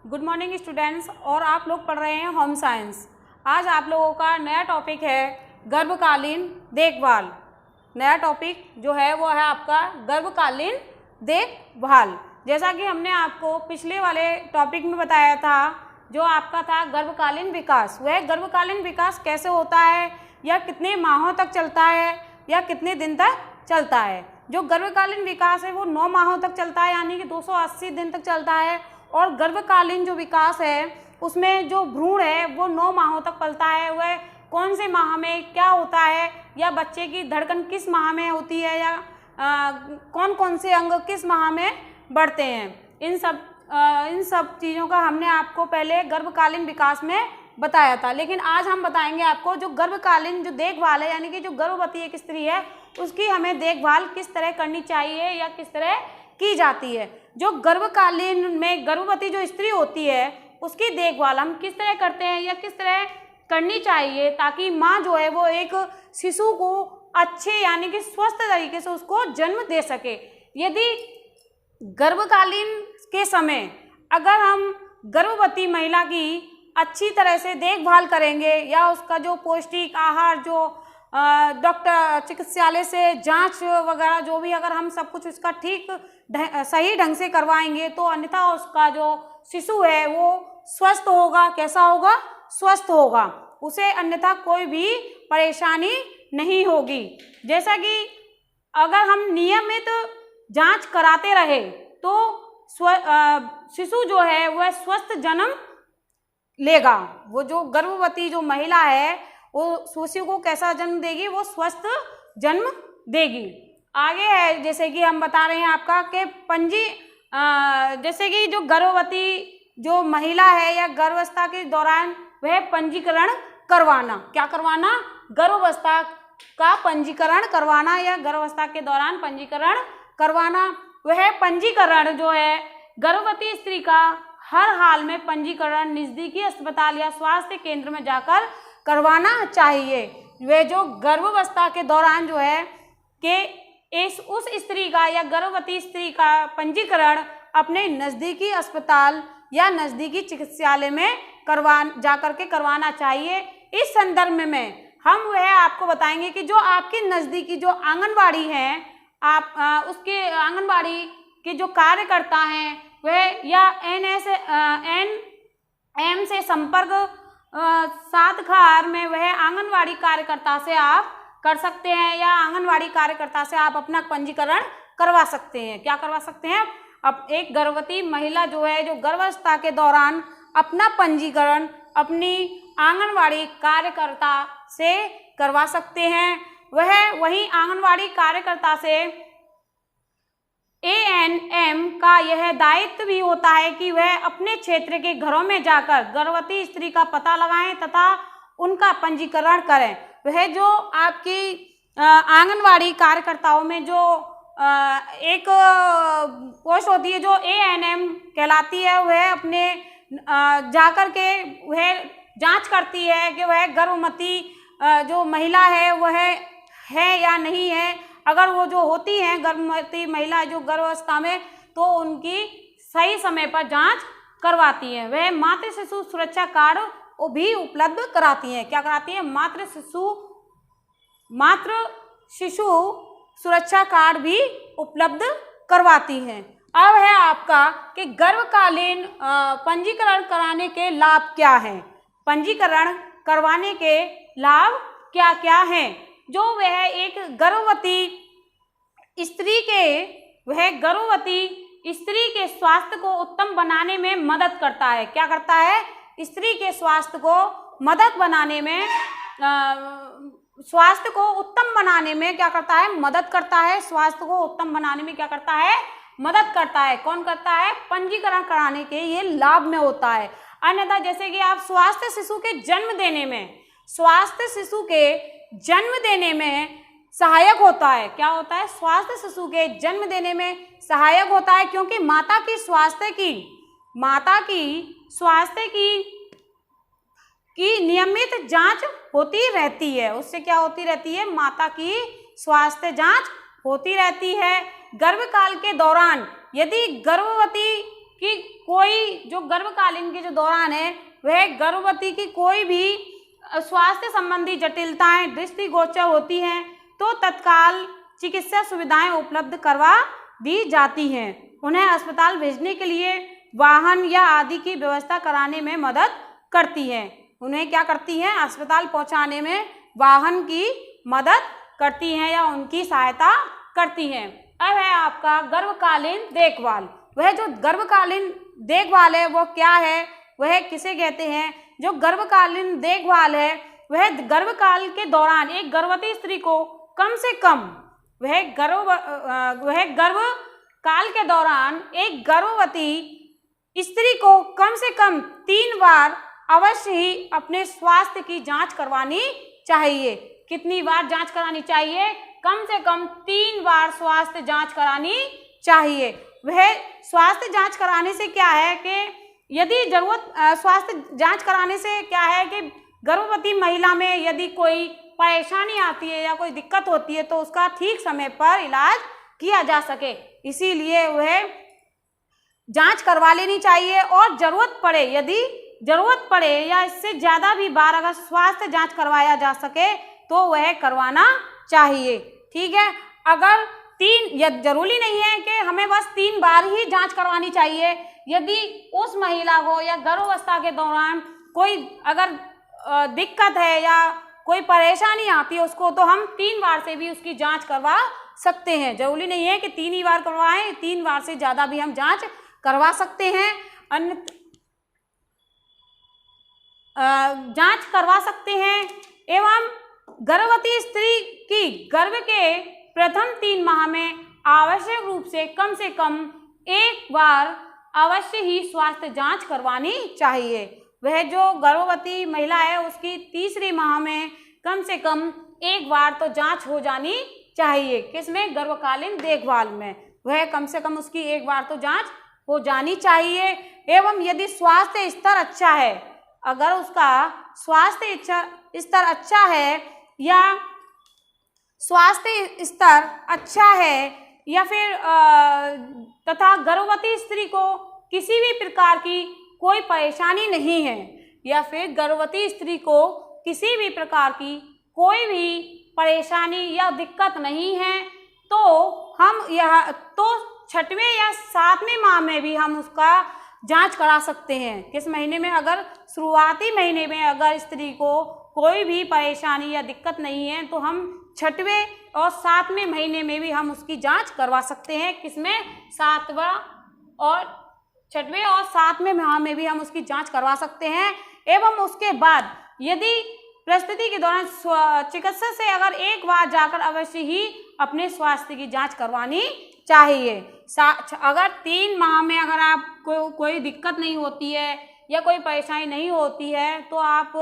Good morning students. और आप लोग पढ़ रहे हैं होम साइंस। आज आप लोगों का नया टॉपिक है गर्भकालीन देखभाल। नया टॉपिक जो है वो है आपका गर्भकालीन देखभाल। जैसा कि हमने आपको पिछले वाले टॉपिक में बताया था, जो आपका था गर्भकालीन विकास। वह गर्भकालीन विकास कैसे होता है, या कितने माहों तक चलता है, या कितने दिन तक चलता है। जो गर्भकालीन विकास है वो 9 माहों तक चलता है, यानी कि 280 दिन तक चलता है। और गर्भकालीन जो विकास है उसमें जो भ्रूण है वो 9 माहों तक पलता है। वह कौन से माह में क्या होता है, या बच्चे की धड़कन किस माह में होती है, या कौन कौन से अंग किस माह में बढ़ते हैं, इन सब चीज़ों का हमने आपको पहले गर्भकालीन विकास में बताया था। लेकिन आज हम बताएंगे आपको जो गर्भकालीन जो देखभाल है, यानी कि जो गर्भवती एक स्त्री है उसकी हमें देखभाल किस तरह करनी चाहिए या किस तरह की जाती है। जो गर्भकालीन में गर्भवती जो स्त्री होती है उसकी देखभाल हम किस तरह करते हैं या किस तरह करनी चाहिए, ताकि माँ जो है वो एक शिशु को अच्छे यानी कि स्वस्थ तरीके से उसको जन्म दे सके। यदि गर्भकालीन के समय अगर हम गर्भवती महिला की अच्छी तरह से देखभाल करेंगे, या उसका जो पौष्टिक आहार, जो डॉक्टर चिकित्सालय से जांच वगैरह जो भी अगर हम सब कुछ उसका ठीक सही ढंग से करवाएंगे, तो अन्यथा उसका जो शिशु है वो स्वस्थ होगा। कैसा होगा? स्वस्थ होगा। उसे अन्यथा कोई भी परेशानी नहीं होगी। जैसा कि अगर हम नियमित जांच कराते रहे तो शिशु जो है वह स्वस्थ जन्म लेगा। वो जो गर्भवती जो महिला है वो शिशु को कैसा जन्म देगी? वो स्वस्थ जन्म देगी। आगे है जैसे कि हम बता रहे हैं आपका कि जैसे कि जो गर्भवती जो महिला है या गर्भावस्था के दौरान वह पंजीकरण करवाना। क्या करवाना? गर्भावस्था का पंजीकरण करवाना, या गर्भावस्था के दौरान पंजीकरण करवाना। वह पंजीकरण जो है गर्भवती स्त्री का हर हाल में पंजीकरण नज़दीकी अस्पताल या स्वास्थ्य केंद्र में जाकर करवाना चाहिए। वे जो गर्भावस्था के दौरान जो है कि उस स्त्री का या गर्भवती स्त्री का पंजीकरण अपने नज़दीकी अस्पताल या नज़दीकी चिकित्सालय में जाकर के करवाना चाहिए। इस संदर्भ में हम वह आपको बताएंगे कि जो आपकी नज़दीकी जो आंगनबाड़ी है, आप उसके आंगनबाड़ी के जो कार्यकर्ता हैं वह या NSM से संपर्क सातखार में वह आंगनवाड़ी कार्यकर्ता से आप कर सकते हैं, या आंगनवाड़ी कार्यकर्ता से आप अपना पंजीकरण करवा सकते हैं। क्या करवा सकते हैं? अब एक गर्भवती महिला जो है जो गर्भावस्था के दौरान अपना पंजीकरण अपनी आंगनवाड़ी कार्यकर्ता से करवा सकते हैं। वह वही आंगनवाड़ी कार्यकर्ता से ANM का यह दायित्व भी होता है कि वह अपने क्षेत्र के घरों में जाकर गर्भवती स्त्री का पता लगाएं तथा उनका पंजीकरण करें। वह जो आपकी आंगनवाड़ी कार्यकर्ताओं में जो एक पोस्ट होती है जो ANM कहलाती है, वह अपने जाकर के वह जांच करती है कि वह गर्भवती जो महिला है वह है या नहीं है। अगर वो जो होती हैं गर्भवती महिला जो गर्भावस्था में, तो उनकी सही समय पर जांच करवाती हैं। वह मातृ शिशु सुरक्षा कार्ड भी उपलब्ध कराती हैं। क्या कराती हैं? मातृ शिशु सुरक्षा कार्ड भी उपलब्ध करवाती हैं। अब है आपका कि गर्भकालीन पंजीकरण कराने के लाभ क्या हैं। पंजीकरण करवाने के लाभ क्या क्या हैं? जो वह एक गर्भवती स्त्री के स्वास्थ्य को उत्तम बनाने में मदद करता है। क्या करता है? स्त्री के स्वास्थ्य को मदद बनाने में स्वास्थ्य को उत्तम बनाने में क्या करता है? मदद करता है। स्वास्थ्य को उत्तम बनाने में क्या करता है? मदद करता है। कौन करता है? पंजीकरण कराने के ये लाभ में होता है। अन्यथा जैसे कि आप स्वास्थ्य शिशु के जन्म देने में सहायक होता है। क्या होता है? स्वास्थ्य शिशु के जन्म देने में सहायक होता है, क्योंकि माता की स्वास्थ्य की नियमित जांच होती रहती है। उससे क्या होती रहती है? माता की स्वास्थ्य जांच होती रहती है। गर्भकाल के दौरान यदि गर्भवती कि कोई जो गर्भकालीन के जो दौरान है वह गर्भवती की कोई भी स्वास्थ्य संबंधी जटिलताएं दृष्टिगोचर होती हैं तो तत्काल चिकित्सा सुविधाएं उपलब्ध करवा दी जाती हैं। उन्हें अस्पताल भेजने के लिए वाहन या आदि की व्यवस्था कराने में मदद करती हैं। उन्हें क्या करती हैं? अस्पताल पहुंचाने में वाहन की मदद करती हैं या उनकी सहायता करती हैं। अब है आपका गर्भकालीन देखभाल। वह जो गर्भकालीन देखभाल है वो क्या है, वह किसे कहते हैं? जो गर्भकालीन देखभाल है वह गर्भकाल के दौरान एक गर्भवती स्त्री को कम से कम वह गर्भकाल के दौरान एक गर्भवती स्त्री को कम से कम 3 बार अवश्य ही अपने स्वास्थ्य की जांच करवानी चाहिए। कितनी बार जांच करानी चाहिए? कम से कम 3 बार स्वास्थ्य जांच करानी चाहिए। वह स्वास्थ्य जांच कराने से क्या है कि यदि जरूरत स्वास्थ्य जांच कराने से क्या है कि गर्भवती महिला में यदि कोई परेशानी आती है या कोई दिक्कत होती है तो उसका ठीक समय पर इलाज किया जा सके, इसीलिए वह जांच करवा लेनी चाहिए। और जरूरत पड़े, यदि जरूरत पड़े या इससे ज़्यादा भी बार अगर स्वास्थ्य जांच करवाया जा सके तो वह करवाना चाहिए। ठीक है, अगर 3, यह जरूरी नहीं है कि हमें बस 3 बार ही जांच करवानी चाहिए। यदि उस महिला को या गर्भावस्था के दौरान कोई अगर दिक्कत है या कोई परेशानी आती है उसको, तो हम 3 बार से भी उसकी जांच करवा सकते हैं। जरूरी नहीं है कि 3 ही बार करवाएं, 3 बार से ज़्यादा भी हम जांच करवा सकते हैं, अन्य जांच करवा सकते हैं। एवं गर्भवती स्त्री की गर्भ के प्रथम 3 माह में आवश्यक रूप से कम 1 बार अवश्य ही स्वास्थ्य जांच करवानी चाहिए। वह जो गर्भवती महिला है उसकी तीसरे माह में कम से कम 1 बार तो जांच हो जानी चाहिए। किसमें? गर्भकालीन देखभाल में। वह कम से कम उसकी 1 बार तो जांच हो जानी चाहिए। एवं यदि स्वास्थ्य स्तर अच्छा है, अगर उसका स्वास्थ्य स्तर अच्छा है या स्वास्थ्य स्तर अच्छा है या फिर तथा गर्भवती स्त्री को किसी भी प्रकार की कोई परेशानी नहीं है या फिर गर्भवती स्त्री को किसी भी प्रकार की कोई भी परेशानी या दिक्कत नहीं है तो हम यह तो 6वें या 7वें माह में भी हम उसका जांच करा सकते हैं। किस महीने में? अगर शुरुआती महीने में अगर स्त्री को कोई भी परेशानी या दिक्कत नहीं है तो हम 6वें और 7वें महीने में भी हम उसकी जांच करवा सकते हैं। किसमें? 6वें और 7वें माह में भी हम उसकी जांच करवा सकते हैं। एवं उसके बाद यदि प्रस्तुति के दौरान चिकित्सक से अगर 1 बार जाकर अवश्य ही अपने स्वास्थ्य की जांच करवानी चाहिए। अगर 3 माह में अगर आपको कोई दिक्कत नहीं होती है या कोई परेशानी नहीं होती है तो आप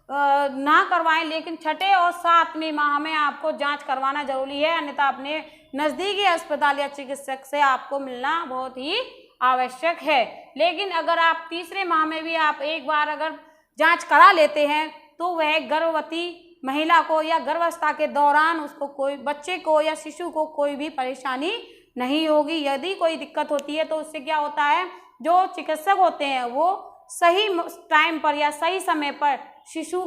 ना करवाएं, लेकिन 6ठे और 7वें माह में आपको जांच करवाना जरूरी है, अन्यथा अपने नज़दीकी अस्पताल या चिकित्सक से आपको मिलना बहुत ही आवश्यक है। लेकिन अगर आप तीसरे माह में भी आप 1 बार अगर जांच करा लेते हैं तो वह गर्भवती महिला को या गर्भावस्था के दौरान उसको कोई बच्चे को या शिशु को कोई भी परेशानी नहीं होगी। यदि कोई दिक्कत होती है तो उससे क्या होता है, जो चिकित्सक होते हैं वो सही टाइम पर या सही समय पर शिशु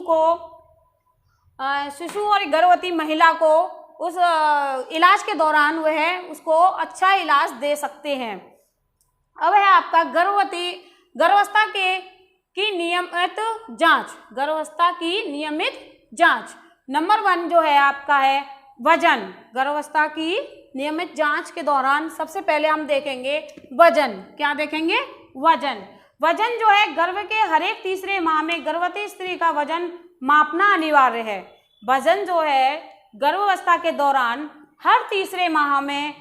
और गर्भवती महिला को उस इलाज के दौरान वह उसको अच्छा इलाज दे सकते हैं। अब है आपका गर्भावस्था की नियमित जांच। गर्भावस्था की नियमित जांच नंबर 1 जो है आपका है वजन। गर्भावस्था की नियमित जांच के दौरान सबसे पहले हम देखेंगे वजन। क्या देखेंगे? वजन। वजन जो है गर्भ के हर एक तीसरे माह में गर्भवती स्त्री का वजन मापना अनिवार्य है। वजन जो है गर्भावस्था के दौरान हर तीसरे माह में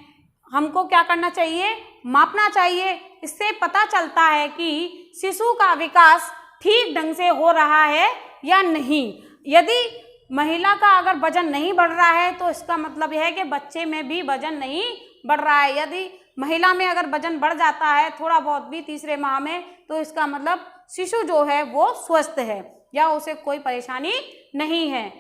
हमको क्या करना चाहिए? मापना चाहिए। इससे पता चलता है कि शिशु का विकास ठीक ढंग से हो रहा है या नहीं। यदि महिला का अगर वजन नहीं बढ़ रहा है तो इसका मतलब यह है कि बच्चे में भी वजन नहीं बढ़ रहा है। यदि महिला में अगर वजन बढ़ जाता है थोड़ा बहुत भी तीसरे माह में तो इसका मतलब शिशु जो है वो स्वस्थ है या उसे कोई परेशानी नहीं है।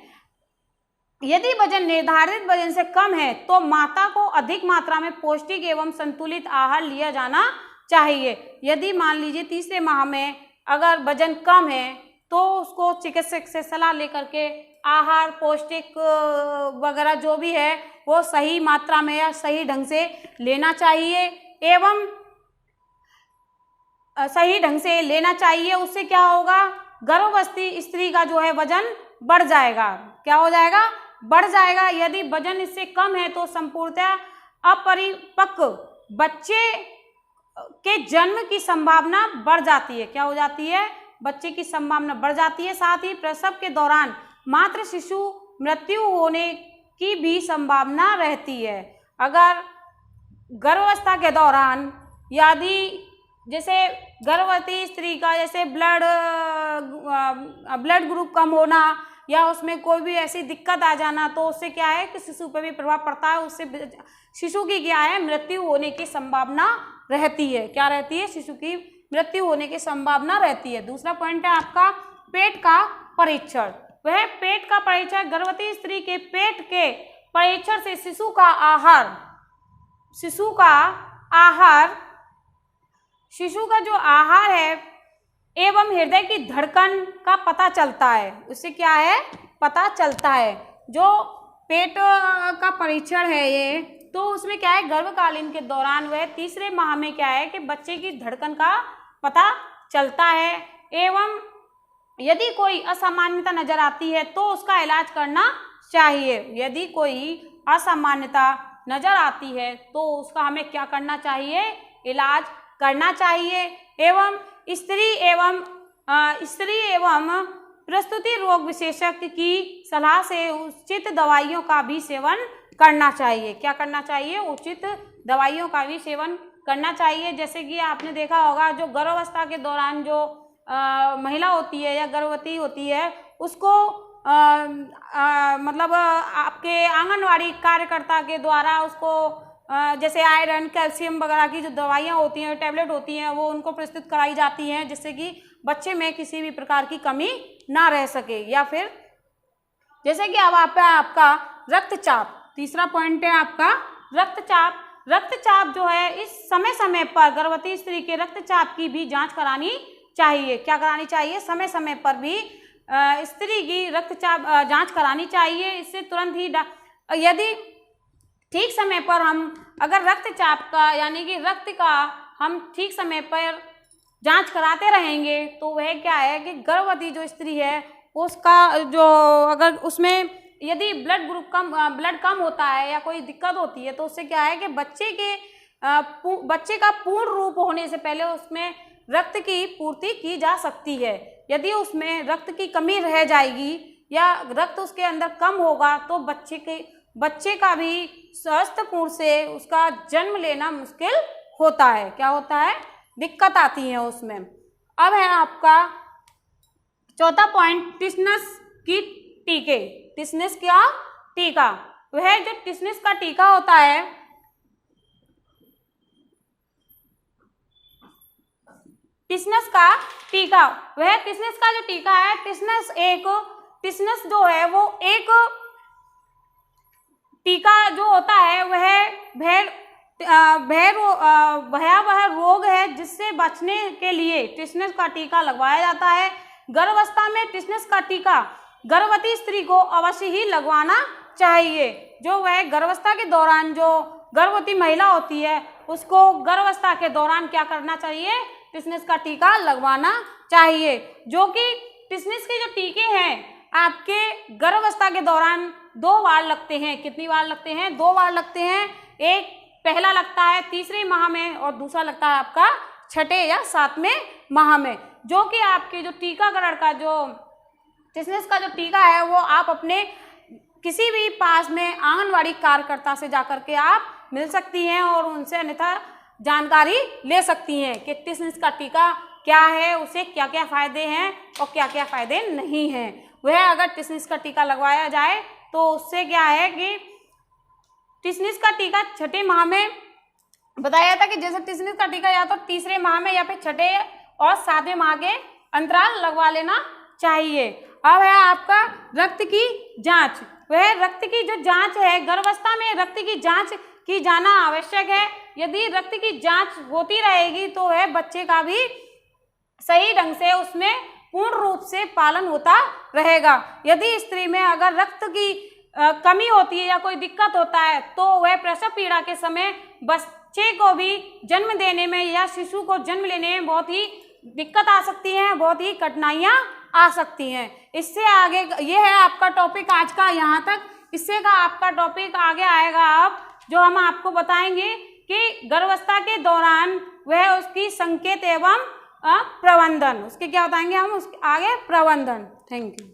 यदि वजन निर्धारित वजन से कम है तो माता को अधिक मात्रा में पौष्टिक एवं संतुलित आहार लिया जाना चाहिए। यदि मान लीजिए तीसरे माह में अगर वजन कम है तो उसको चिकित्सक से सलाह लेकर के आहार पौष्टिक वगैरह जो भी है वो सही मात्रा में या सही ढंग से लेना चाहिए एवं सही ढंग से लेना चाहिए। उससे क्या होगा, गर्भवती स्त्री का जो है वजन बढ़ जाएगा। क्या हो जाएगा, बढ़ जाएगा। यदि वजन इससे कम है तो संपूर्णतः अपरिपक्व बच्चे के जन्म की संभावना बढ़ जाती है। क्या हो जाती है, बच्चे की संभावना बढ़ जाती है। साथ ही प्रसव के दौरान मातृ शिशु मृत्यु होने की भी संभावना रहती है। अगर गर्भावस्था के दौरान यदि जैसे गर्भवती स्त्री का जैसे ब्लड ग्रुप कम होना या उसमें कोई भी ऐसी दिक्कत आ जाना तो उससे क्या है कि शिशु पर भी प्रभाव पड़ता है। उससे शिशु की क्या है, मृत्यु होने की संभावना रहती है। क्या रहती है, शिशु की मृत्यु होने की संभावना रहती है। दूसरा पॉइंट है आपका पेट का परीक्षण। वह पेट का परीक्षण गर्भवती स्त्री के पेट के परीक्षण से शिशु का जो आहार है एवं हृदय की धड़कन का पता चलता है। उससे क्या है, पता चलता है। जो पेट का परीक्षण है ये, तो उसमें क्या है, गर्भकालीन के दौरान वह तीसरे माह में क्या है कि बच्चे की धड़कन का पता चलता है एवं यदि कोई असामान्यता नजर आती है तो उसका इलाज करना चाहिए। यदि कोई असामान्यता नजर आती है तो उसका हमें क्या करना चाहिए, इलाज करना चाहिए। एवं स्त्री एवं प्रसूति रोग विशेषज्ञ की सलाह से उचित दवाइयों का भी सेवन करना चाहिए। क्या करना चाहिए, उचित दवाइयों का भी सेवन करना चाहिए। जैसे कि आपने देखा होगा जो गर्भावस्था के दौरान जो महिला होती है या गर्भवती होती है उसको मतलब आपके आंगनवाड़ी कार्यकर्ता के द्वारा उसको जैसे आयरन कैल्शियम वगैरह की जो दवाइयाँ होती हैं, टैबलेट होती हैं, वो उनको प्रस्तुत कराई जाती हैं जिससे कि बच्चे में किसी भी प्रकार की कमी ना रह सके। या फिर जैसे कि अब आपका रक्तचाप, तीसरा पॉइंट है आपका रक्तचाप। रक्तचाप जो है इस समय समय पर गर्भवती स्त्री के रक्तचाप की भी जांच करानी चाहिए। क्या करानी चाहिए, समय समय पर भी स्त्री की रक्तचाप जांच करानी चाहिए। इससे तुरंत ही यदि ठीक समय पर हम अगर रक्तचाप का यानी कि रक्त का हम ठीक समय पर जांच कराते रहेंगे तो वह क्या है कि गर्भवती जो स्त्री है उसका जो अगर उसमें यदि ब्लड कम होता है या कोई दिक्कत होती है तो उससे क्या है कि बच्चे का पूर्ण रूप होने से पहले उसमें रक्त की पूर्ति की जा सकती है। यदि उसमें रक्त की कमी रह जाएगी या रक्त उसके अंदर कम होगा तो बच्चे का भी स्वास्थ्यपूर्ण से उसका जन्म लेना मुश्किल होता है। क्या होता है, दिक्कत आती है उसमें। अब है आपका चौथा पॉइंट, टिटनस की टीके। टिटनस का टीका, वह जो टिटनस का टीका होता है टिटनस का टीका, वह टिटनस का जो टीका है, टिटनस जो है वो एक टीका जो होता है वह भयावह रोग है जिससे बचने के लिए टिटनस का टीका लगवाया जाता है। गर्भावस्था में टिटनस का टीका गर्भवती स्त्री को अवश्य ही लगवाना चाहिए। जो वह गर्भावस्था के दौरान जो गर्भवती महिला होती है उसको गर्भावस्था के दौरान क्या करना चाहिए, टिटनस का टीका लगवाना चाहिए। जो कि टिटनस के जो टीके हैं आपके गर्भावस्था के दौरान 2 बार लगते हैं। कितनी बार लगते हैं, 2 बार लगते हैं। एक पहला लगता है तीसरे माह में और दूसरा लगता है आपका छठे या 7वें माह में। जो कि आपके जो टीकाकरण का जो टिटनस का जो टीका है वो आप अपने किसी भी पास में आंगनवाड़ी कार्यकर्ता से जाकर के आप मिल सकती हैं और उनसे अन्यथा जानकारी ले सकती हैं कि टिटनस का टीका क्या है, उसे क्या क्या फ़ायदे हैं और क्या क्या फ़ायदे नहीं हैं। वह अगर टिटनस का टीका लगवाया जाए तो उससे क्या है कि टिटनस का टीका छठे माह में बताया था कि जैसे टिटनस का टीका या तो तीसरे माह में या फिर छठे और 7वें माह के अंतराल लगवा लेना चाहिए। अब है आपका रक्त की जांच। वह रक्त की जो जांच है, गर्भावस्था में रक्त की जांच की जाना आवश्यक है। यदि रक्त की जांच होती रहेगी तो वह बच्चे का भी सही ढंग से उसमें पूर्ण रूप से पालन होता रहेगा। यदि स्त्री में अगर रक्त की कमी होती है या कोई दिक्कत होता है तो वह प्रसव पीड़ा के समय बच्चे को भी जन्म देने में या शिशु को जन्म लेने में बहुत ही दिक्कत आ सकती है, बहुत ही कठिनाइयाँ आ सकती हैं। इससे आगे ये है आपका टॉपिक आज का यहाँ तक। इससे का आपका टॉपिक आगे आएगा अब जो हम आपको बताएंगे कि गर्भावस्था के दौरान वह उसकी संकेत एवं प्रबंधन, उसके क्या बताएंगे हम उसके आगे प्रबंधन। Thank you.